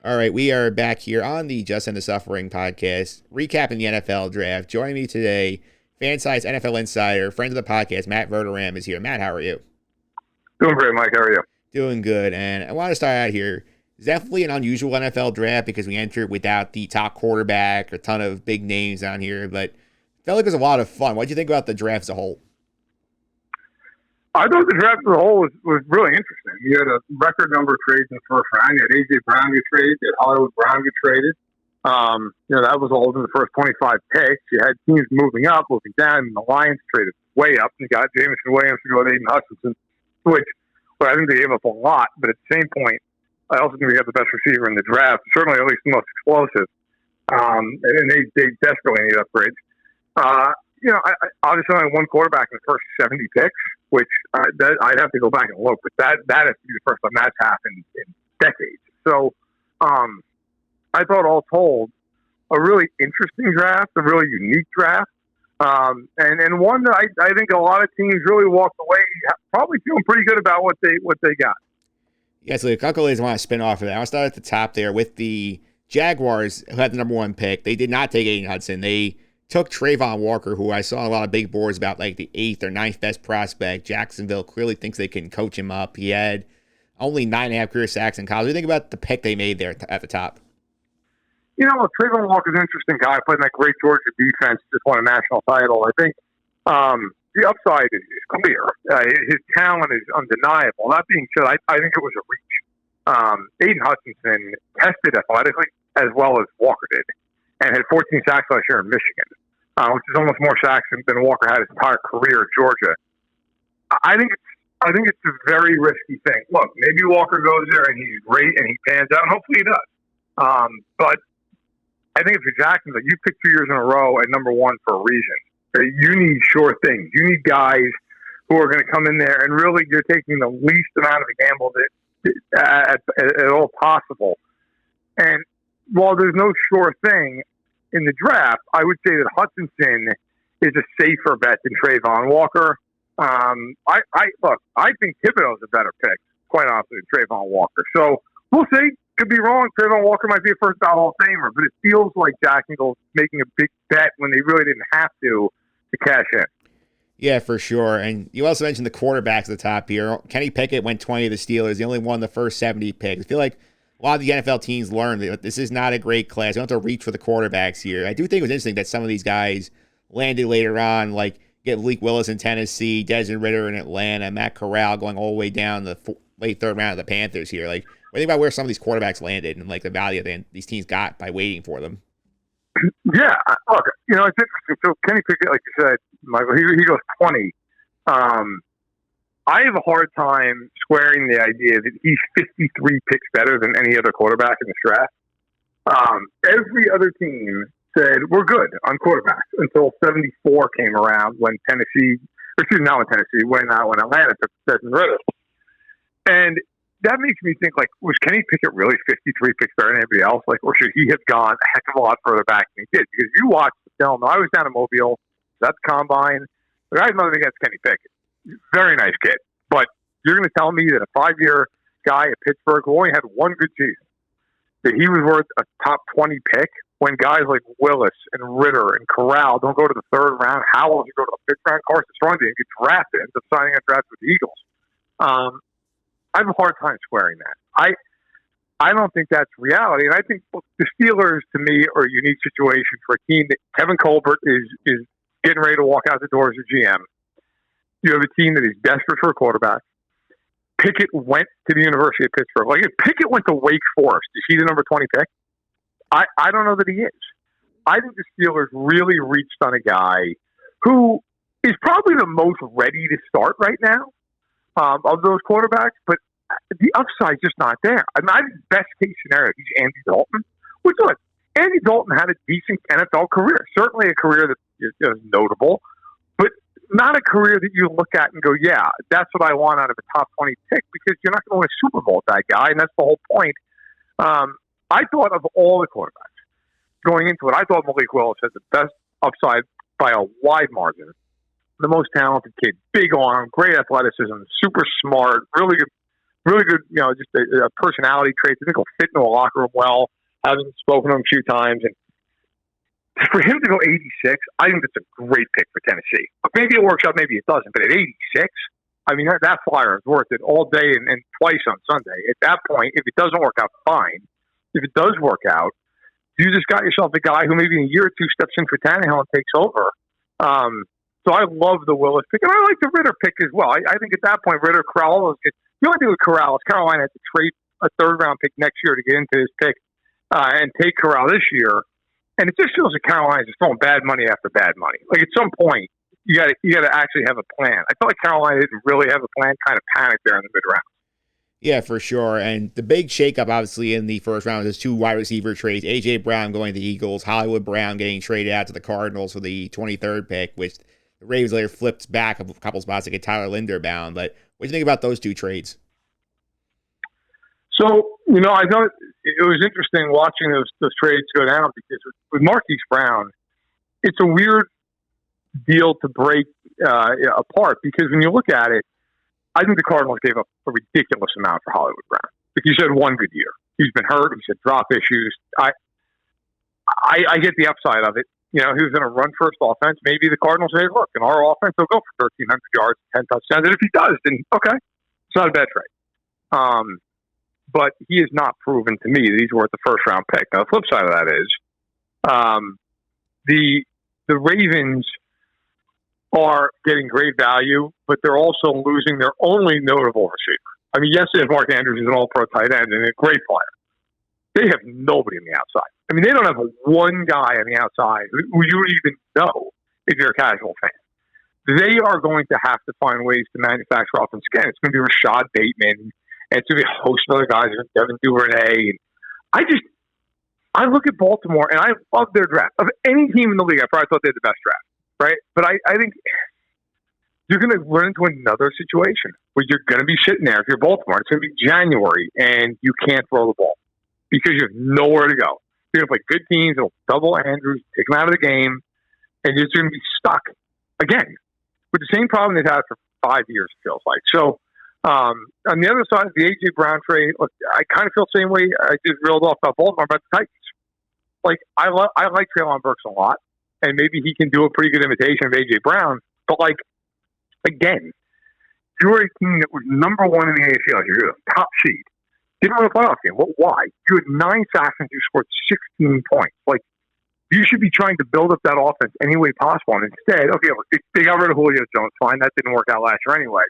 All right, we are back here on the Just End the Suffering podcast, recapping the NFL draft. Joining me today, FanSided's NFL insider, friend of the podcast, Matt Verderame is here. Matt, how are you? Doing great, Mike. How are you? Doing good. And I want to start out here. It's definitely an unusual NFL draft because we entered without the top quarterback, a ton of big names on here, but it felt like it was a lot of fun. What did you think about the draft as a whole? I thought the draft as a whole was really interesting. You had a record number of trades in the first round. You had A.J. Brown get traded. You had Hollywood Brown get traded. That was all in the first 25 picks. You had teams moving up, moving down, and the Lions traded way up. You got Jameson Williams to go with Aiden Hutchinson, which I think they gave up a lot. But at the same point, I also think we have the best receiver in the draft, certainly at least the most explosive. And they desperately need upgrades. I obviously only one quarterback in the first 70 picks, which I'd have to go back and look, but that has to be the first time that's happened in decades. So I thought, all told, a really interesting draft, a really unique draft, and one that I think a lot of teams really walked away probably feeling pretty good about what they got. Yeah, so a couple of want to spin off of that. I'll start at the top there with the Jaguars, who had the number one pick. They did not take Aiden Hudson. They took Trayvon Walker, who I saw a lot of big boards about, like the 8th or 9th best prospect. Jacksonville clearly thinks they can coach him up. He had only 9.5 career sacks in college. What do you think about the pick they made there at the top? Trayvon Walker's an interesting guy. Played in that great Georgia defense, just won a national title. I think the upside is clear. His talent is undeniable. That being said, I think it was a reach. Aiden Hutchinson tested athletically as well as Walker did, and had 14 sacks last year in Michigan, which is almost more sacks than Walker had his entire career at Georgia. I think it's a very risky thing. Look, maybe Walker goes there and he's great and he pans out, and hopefully he does. But I think if you're Jacksonville, you picked 2 years in a row at number one for a reason. You need sure things. You need guys who are going to come in there and really you're taking the least amount of a gamble at all possible. And while there's no sure thing in the draft, I would say that Hutchinson is a safer bet than Trayvon Walker. I think Thibodeau's a better pick, quite honestly, than Trayvon Walker. So we'll see. Could be wrong. Trayvon Walker might be a first ballot Hall of Famer, but it feels like Jacksonville's making a big bet when they really didn't have to cash in. Yeah, for sure. And you also mentioned the quarterbacks at the top here. Kenny Pickett went 20 to the Steelers. He only won the first 70 picks. I feel like a lot of the NFL teams learned that this is not a great class. You don't have to reach for the quarterbacks here. I do think it was interesting that some of these guys landed later on, like get Malik Willis in Tennessee, Desmond Ridder in Atlanta, Matt Corral going all the way down the late third round of the Panthers here. Like, what do you think about where some of these quarterbacks landed and like the value that these teams got by waiting for them? Yeah, look, it's interesting. So Kenny Pickett, like you said, Michael, he goes 20. I have a hard time squaring the idea that he's 53 picks better than any other quarterback in this draft. Every other team said, we're good on quarterbacks until 74 came around when when Atlanta took Desmond Ridder. And that makes me think, like, was Kenny Pickett really 53 picks better than anybody else? Like, or should he have gone a heck of a lot further back than he did? Because you watch the film. I was down in Mobile. That's Combine. The guy's nothing against Kenny Pickett. Very nice kid. But you're going to tell me that a 5-year guy at Pittsburgh who only had one good season, that he was worth a top 20 pick when guys like Willis and Ridder and Corral don't go to the third round? Howell doesn't go to the fifth round? Carson Strong didn't get drafted, ends up signing a draft with the Eagles. I have a hard time squaring that. I don't think that's reality. And I think the Steelers, to me, are a unique situation for a team that Kevin Colbert is getting ready to walk out the door as a GM. You have a team that is desperate for a quarterback. Pickett went to the University of Pittsburgh. Like, if Pickett went to Wake Forest, is he the number 20 pick? I don't know that he is. I think the Steelers really reached on a guy who is probably the most ready to start right now of those quarterbacks, but the upside's just not there. I think best case scenario, he's Andy Dalton. Which, look, Andy Dalton had a decent NFL career. Certainly a career that is notable, but not a career that you look at and go, yeah, that's what I want out of a top 20 pick, because you're not going to win a Super Bowl with that guy, and that's the whole point. I thought of all the quarterbacks going into it, I thought Malik Willis had the best upside by a wide margin. The most talented kid, big arm, great athleticism, super smart, really good Really good, just a personality trait. I think he'll fit into a locker room well. Having spoken to him a few times, and for him to go 86, I think that's a great pick for Tennessee. Maybe it works out, maybe it doesn't. But at 86, I mean, that flyer is worth it all day and twice on Sunday. At that point, if it doesn't work out, fine. If it does work out, you just got yourself a guy who maybe in a year or two steps in for Tannehill and takes over. So I love the Willis pick, and I like the Ritter pick as well. I think at that point, Ritter, Corral, the only thing with Corral is Carolina had to trade a third-round pick next year to get into his pick and take Corral this year. And it just feels like Carolina's just throwing bad money after bad money. Like at some point, you got to actually have a plan. I felt like Carolina didn't really have a plan, kind of panicked there in the mid-round. Yeah, for sure. And the big shakeup, obviously, in the first round is 2 wide receiver trades. A.J. Brown going to the Eagles, Hollywood Brown getting traded out to the Cardinals for the 23rd pick, which the Ravens later flipped back a couple spots to get Tyler Linderbaum. But what do you think about those 2 trades? So, I thought it was interesting watching those trades go down because with Marquise Brown, it's a weird deal to break apart because when you look at it, I think the Cardinals gave up a ridiculous amount for Hollywood Brown. Like he's had one good year. He's been hurt. He's had drop issues. I get the upside of it. He was going to run first offense. Maybe the Cardinals say, look, in our offense, he'll go for 1,300 yards, 10 touchdowns. And if he does, then okay, it's not a bad trade. But he has not proven to me that he's worth the first-round pick. Now, the flip side of that is the Ravens are getting great value, but they're also losing their only notable receiver. I mean, yes, they have Mark Andrews as an all-pro tight end and a great player. They have nobody on the outside. I mean, they don't have one guy on the outside who you would even know if you're a casual fan. They are going to have to find ways to manufacture offense again. It's going to be Rashad Bateman. And it's going to be a host of other guys, Devin Duvernay. I look at Baltimore, and I love their draft. Of any team in the league, I probably thought they had the best draft, right? But I think you're going to run into another situation where you're going to be sitting there if you're Baltimore. It's going to be January, and you can't throw the ball because you have nowhere to go. You're going to play good teams. It'll double Andrews, take him out of the game, and you're just going to be stuck again with the same problem they've had for 5 years, it feels like. So, on the other side of the A.J. Brown trade, look, I kind of feel the same way I just reeled off about Baltimore, about the Titans. Like, I like Treylon Burks a lot, and maybe he can do a pretty good imitation of A.J. Brown. But, like, again, you're a team that was number 1 in the AFC last year. You're the top seed. Didn't win a playoff game. Well, why? You had 9 sacks and you scored 16 points. Like, you should be trying to build up that offense any way possible. And instead, okay, they got rid of Julio Jones. Fine, that didn't work out last year anyway.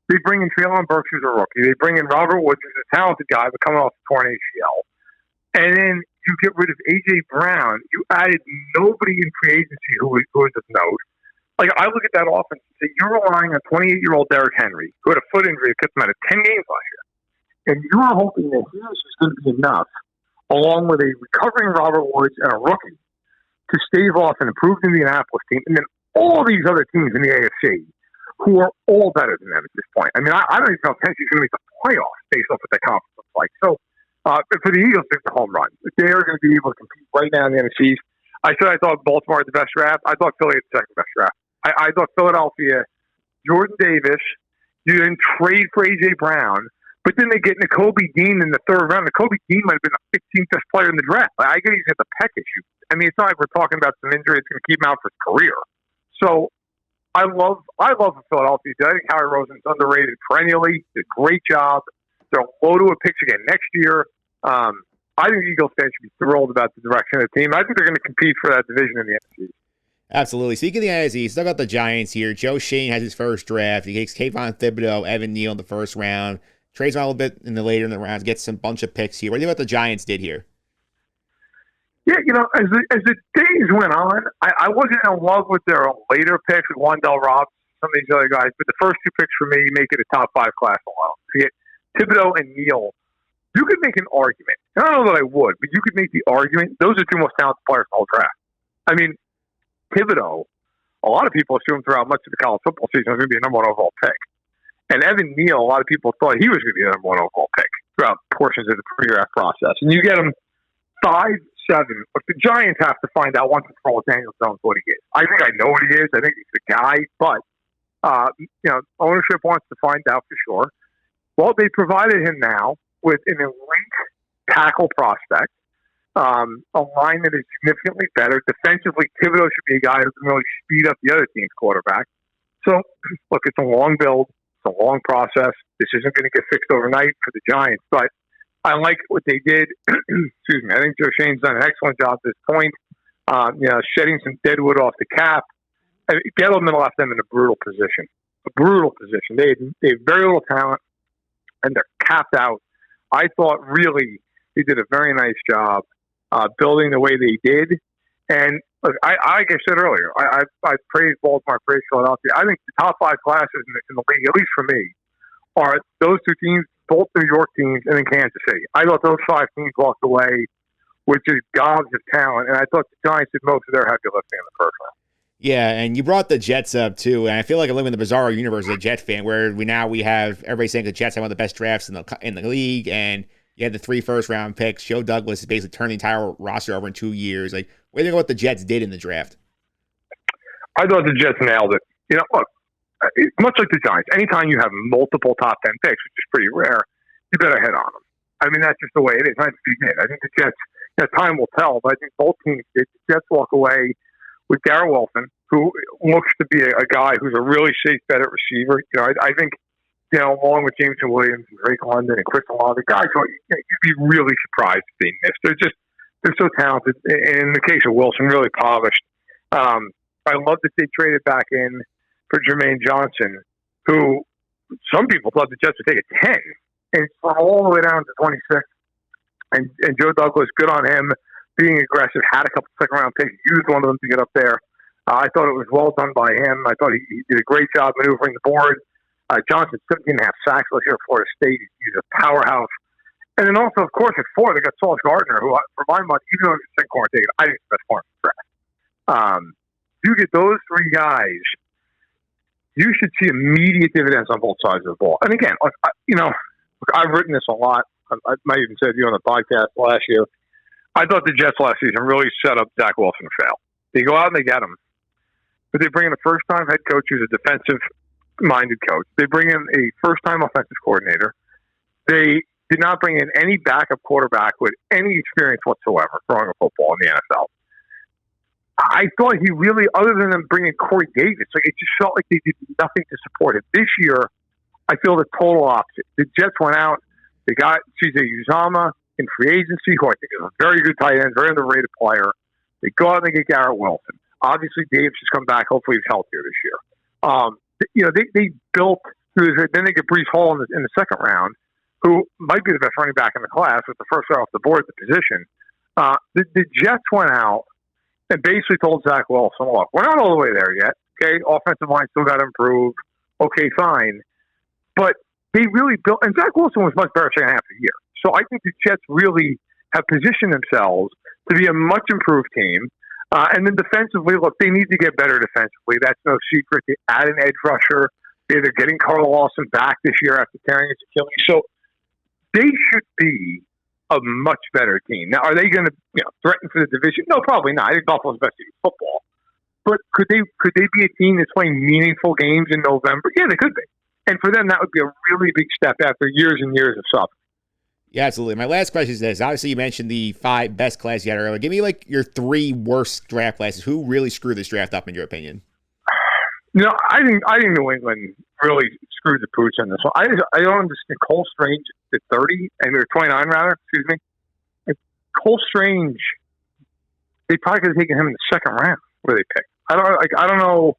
They bring in Treylon Burks, who's a rookie. They bring in Robert Woods, who's a talented guy, but coming off a torn ACL. And then you get rid of A.J. Brown. You added nobody in free agency who is of note. Like, I look at that offense and say, you're relying on 28-year-old Derrick Henry, who had a foot injury that kept him out of 10 games last year. And you're hoping that his is going to be enough, along with a recovering Robert Woods and a rookie, to stave off an improved Indianapolis team, and then all these other teams in the AFC who are all better than them at this point. I mean, I don't even know if Tennessee's going to make the playoffs based off what that conference looks like. So, for the Eagles, it's a home run. They are going to be able to compete right now in the NFC. I said I thought Baltimore had the best draft. I thought Philly had the second best draft. I thought Philadelphia, Jordan Davis, you then trade for A.J. Brown, but then they get Nakobe Dean in the third round. Nakobe Dean might have been the 15th best player in the draft. I get he's got the peck issue. I mean, it's not like we're talking about some injury that's going to keep him out for his career. So, I love Philadelphia. I think Howie Roseman's underrated perennially. Did a great job. They're low to a picks again next year. I think Eagles fans should be thrilled about the direction of the team. I think they're going to compete for that division in the NFC. Absolutely. Speaking of the NFC, still got the Giants here. Joe Shane has his first draft. He takes Kayvon Thibodeau, Evan Neal in the first round. Trades on a little bit later in the rounds. Gets some bunch of picks here. What do you think about the Giants did here? Yeah, as the days went on, I wasn't in love with their later picks with Wan'Dale Robinson, some of these other guys, but the first 2 picks for me make it a top 5 class alone. To get Thibodeau and Neal, you could make an argument. I don't know that I would, but you could make the argument. Those are 2 most talented players in the whole draft. I mean, Thibodeau, a lot of people assumed throughout much of the college football season was going to be a number 1 overall pick. And Evan Neal, a lot of people thought he was going to be a number 1 overall pick throughout portions of the pre-draft process. And you get him 5-7. But the Giants have to find out once and for all with Daniel Jones what he is. I think I know what he is. I think he's the guy. But, ownership wants to find out for sure. Well, they provided him now with an elite tackle prospect, a line that is significantly better. Defensively, Thibodeau should be a guy who can really speed up the other team's quarterback. So, look, it's a long build. It's a long process. This isn't going to get fixed overnight for the Giants, but I like what they did. Excuse me. I think Joe Shane's done an excellent job at this point. Shedding some deadwood off the cap. Gettleman left them in a brutal position. They have very little talent, and they're capped out. I thought really they did a very nice job building the way they did. And look, like I said earlier, I praised Baltimore, I praised Philadelphia. I think the top 5 classes in the league, at least for me, are those 2 teams, both New York teams, and then Kansas City. I thought those 5 teams walked away with just gobs of talent, and I thought the Giants did most of their heavy lifting in the first round. Yeah, and you brought the Jets up too, and I feel like I live in the bizarro universe as a Jet fan, where we have everybody saying the Jets have one of the best drafts in the league, and you had the 3 first-round picks. Joe Douglas has basically turned the entire roster over in 2 years. Like, what do you think what the Jets did in the draft? I thought the Jets nailed it. Look, much like the Giants, anytime you have multiple top 10 picks, which is pretty rare, you better hit on them. I mean, that's just the way it is. I think the Jets, time will tell, but I think both teams did. The Jets walk away with Garrett Wilson, who looks to be a guy who's a really safe bet at receiver. I think, along with Jameson Williams and Drake London and Chris Olave, guys who you'd be really surprised if they missed. They're so talented. In the case of Wilson, really polished. I love that they traded back in for Jermaine Johnson, who some people thought the Jets would take at 10, and all the way down to 26. And Joe Douglas, good on him, being aggressive, had a couple second-round picks, used one of them to get up there. I thought it was well done by him. I thought he did a great job maneuvering the board. Johnson, 17.5 sacks last year at Florida State. He's a powerhouse. And then also, of course, at 4, they got Sauce Gardner, who, for my money, even though he's a second corner taken, I think he's the best corner in the draft. You get those 3 guys, you should see immediate dividends on both sides of the ball. And again, I've written this a lot. I might even said to you on the podcast last year. I thought the Jets last season really set up Zach Wilson to fail. They go out and they get him. But they bring in a first-time head coach who's a defensive-minded coach. They bring in a first-time offensive coordinator. They did not bring in any backup quarterback with any experience whatsoever throwing a football in the NFL. I thought he really, other than them bringing Corey Davis, it just felt like they did nothing to support it. This year, I feel the total opposite. The Jets went out. They got C.J. Uzomah in free agency, who I think is a very good tight end, very underrated player. They go out and they get Garrett Wilson. Obviously, Davis has come back. Hopefully, he's healthier this year. They built through this. Then they get Breece Hall in the second round, who might be the best running back in the class with the first guy off the board at the position. The Jets went out and basically told Zach Wilson, look, we're not all the way there yet. Okay, offensive line still got to improve. Okay, fine. But they really built, and Zach Wilson was much better second half of the year. So I think the Jets really have positioned themselves to be a much improved team. And then defensively, look, they need to get better defensively. That's no secret. They add an edge rusher. They're getting Carl Lawson back this year after tearing his Achilles. So they should be a much better team. Now, are they going to threaten for the division? No, probably not. I think Buffalo's best team in football. But could they be a team that's playing meaningful games in November? Yeah, they could be. And for them, that would be a really big step after years and years of suffering. Yeah, absolutely. My last question is this. Obviously, you mentioned the 5 best classes you had earlier. Give me your 3 worst draft classes. Who really screwed this draft up, in your opinion? I think New England really screwed the pooch on this one. I don't understand Cole Strange at 30, and they're 29 rather. Excuse me. Cole Strange, they probably could have taken him in the second round where they picked. I don't know.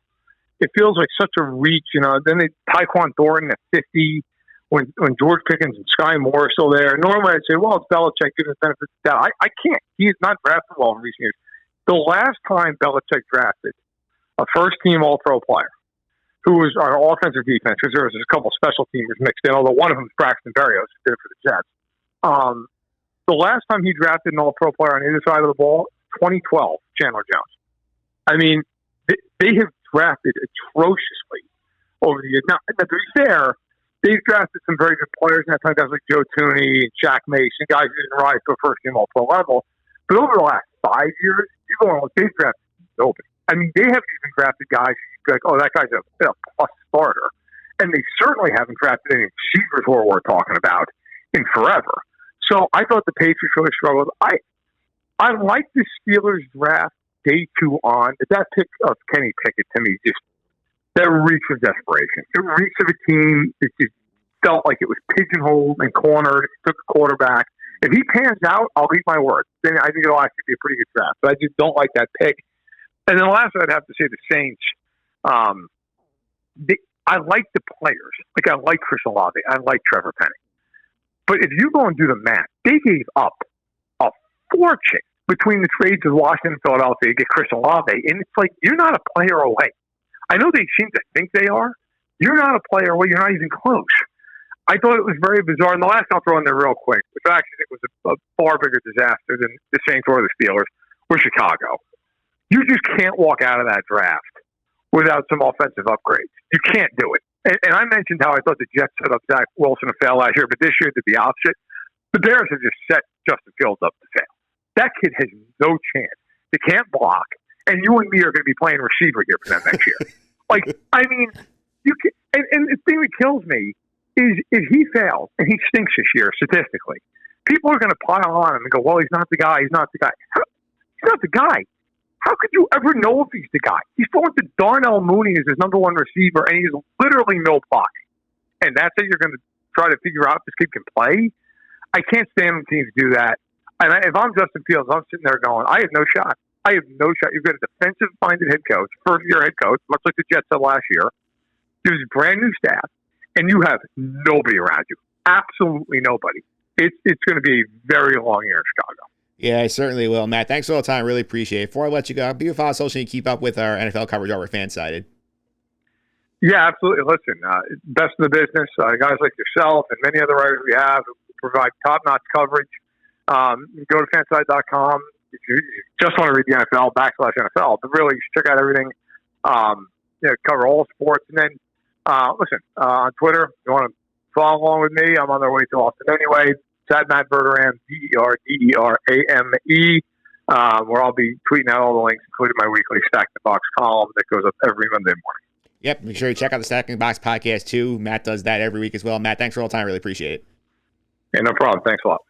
It feels like such a reach, Then they Tyquan Thornton at 50 when George Pickens and Sky Moore are still there. Normally I'd say, well, it's Belichick giving the benefit of the doubt. I can't. He has not drafted well in recent years. The last time Belichick drafted a first-team All-Pro player who was on offensive defense, because there was a couple of special teamers mixed in, although one of them is Braxton Berrios, who did it for the Jets. The last time he drafted an All-Pro player on either side of the ball, 2012, Chandler Jones. I mean, they have drafted atrociously over the years. Now, to be fair, they've drafted some very good players in that time, guys like Joe Tooney and Shaq Mason, guys who didn't rise to a first-team All-Pro level. But over the last 5 years, you go on what they've drafted nobody. I mean, they haven't even drafted guys who you'd be like, oh, that guy's a plus starter. And they certainly haven't drafted any receivers who are worth talking about in forever. So I thought the Patriots really struggled. I like the Steelers draft day 2 on. That pick of Kenny Pickett to me just that reach of desperation. It reached of a team that just felt like it was pigeonholed and cornered. It took a quarterback. If he pans out, I'll eat my word. Then I think it'll actually be a pretty good draft. But I just don't like that pick. And then last, I'd have to say the Saints. I like the players. Like I like Chris Olave. I like Trevor Penning. But if you go and do the math, they gave up a fortune between the trades of Washington and Philadelphia to get Chris Olave. And it's like, you're not a player away. I know they seem to think they are. You're not a player away. You're not even close. I thought it was very bizarre. And the last I'll throw in there real quick, which I actually think was a far bigger disaster than the Saints or the Steelers, was Chicago. You just can't walk out of that draft without some offensive upgrades. You can't do it. And I mentioned how I thought the Jets set up Zach Wilson to fail last year, but this year did the opposite. The Bears have just set Justin Fields up to fail. That kid has no chance. They can't block, and you and me are going to be playing receiver here for them next year. You can, and the thing that kills me is if he fails and he stinks this year statistically, people are going to pile on him and go, "Well, he's not the guy. He's not the guy." He's not the guy. How could you ever know if he's the guy? He's throwing to Darnell Mooney as his number 1 receiver, and he's literally no blocking. And that's how you're going to try to figure out if this kid can play? I can't stand when teams do that. And if I'm Justin Fields, I'm sitting there going, I have no shot. I have no shot. You've got a defensive-minded head coach, first-year head coach, much like the Jets had last year. There's a brand-new staff, and you have nobody around you. Absolutely nobody. It's going to be a very long year in Chicago. Yeah, I certainly will. Matt, thanks for all the time. Really appreciate it. Before I let you go, be a follow social and keep up with our NFL coverage over at FanSided. Yeah, absolutely. Listen, best in the business, guys like yourself and many other writers we have who provide top-notch coverage. Go to FanSided.com. If you just want to read the NFL, /NFL, but really you should check out everything, cover all sports. And then, listen, on Twitter, if you want to follow along with me, I'm on their way to Austin anyway. Sad Matt Verderame, Verderame, where I'll be tweeting out all the links, including my weekly Stack the Box column that goes up every Monday morning. Yep, make sure you check out the Stacking Box podcast too. Matt does that every week as well. Matt, thanks for all the time. Really appreciate it. Yeah, no problem. Thanks a lot.